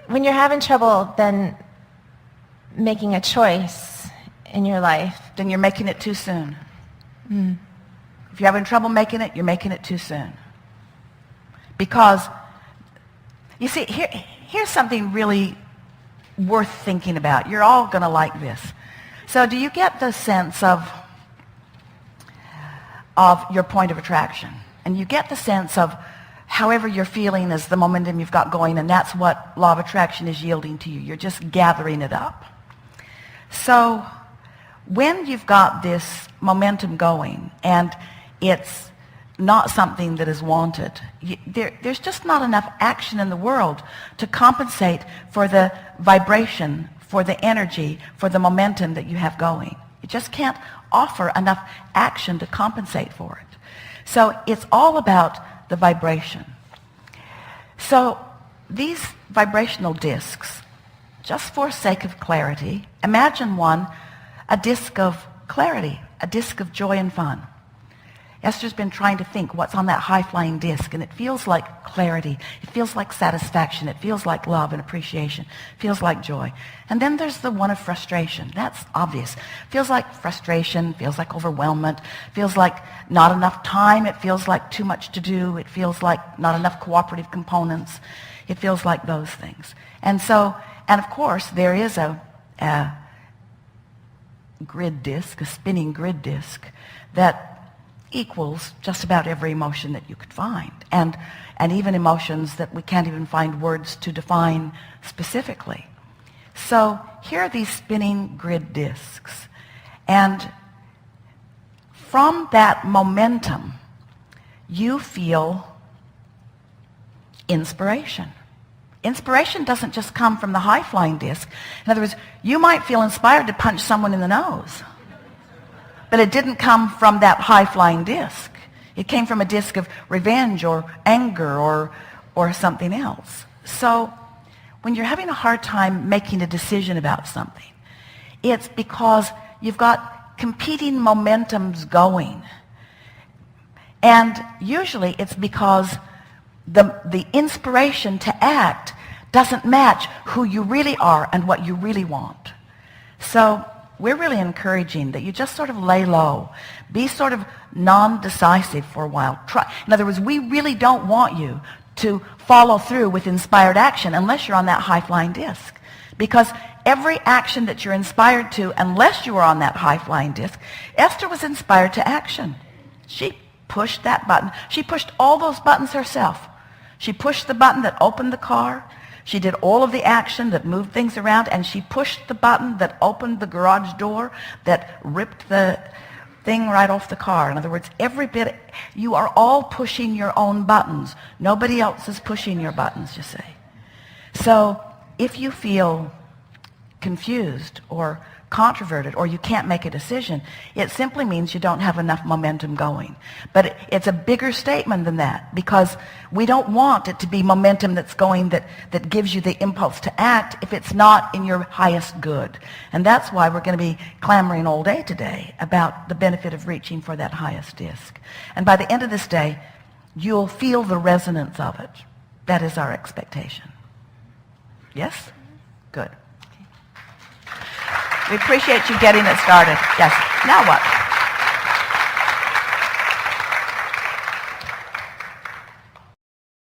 when you're having trouble then making a choice in your life, then you're making it too soon. If you're having trouble making it, you're making it too soon. Because, you see, here's something really worth thinking about. You're all going to like this. So do you get the sense of your point of attraction? And you get the sense of however you're feeling is the momentum you've got going, and that's what law of attraction is yielding to you. You're just gathering it up. So when you've got this momentum going and it's not something that is wanted, there's just not enough action in the world to compensate for the vibration, for the energy, for the momentum that you have going. You just can't offer enough action to compensate for it. So it's all about the vibration. So these vibrational discs, just for sake of clarity, imagine a disc of clarity, a disc of joy and fun. Esther's been trying to think what's on that high-flying disc, and it feels like clarity. It feels like satisfaction. It feels like love and appreciation. It feels like joy. And then there's the one of frustration. That's obvious. It feels like frustration. Feels like overwhelmment. Feels like not enough time. It feels like too much to do. It feels like not enough cooperative components. It feels like those things. And of course, there is a grid disc, a spinning grid disc, that equals just about every emotion that you could find, and even emotions that we can't even find words to define specifically. So here are these spinning grid discs, and from that momentum you feel inspiration. Inspiration doesn't just come from the high-flying disc. In other words, you might feel inspired to punch someone in the nose, but it didn't come from that high-flying disc. It came from a disc of revenge or anger or something else. So when you're having a hard time making a decision about something, it's because you've got competing momentums going. And usually it's because the inspiration to act doesn't match who you really are and what you really want. So we're really encouraging that you just sort of lay low. Be sort of non-decisive for a while. In other words, we really don't want you to follow through with inspired action unless you're on that high-flying disc. Because every action that you're inspired to, unless you are on that high-flying disc, Esther was inspired to action. She pushed that button. She pushed all those buttons herself. She pushed the button that opened the car. She did all of the action that moved things around, and she pushed the button that opened the garage door, that ripped the thing right off the car. In other words, every bit, you are all pushing your own buttons. Nobody else is pushing your buttons, you see. So if you feel confused or controverted or you can't make a decision, it simply means you don't have enough momentum going. But it's a bigger statement than that, because we don't want it to be momentum that's going that gives you the impulse to act if it's not in your highest good. And that's why we're going to be clamoring all day today about the benefit of reaching for that highest disc. And by the end of this day, you'll feel the resonance of it. That is our expectation. Yes? Good. We appreciate you getting it started. Yes. Now what?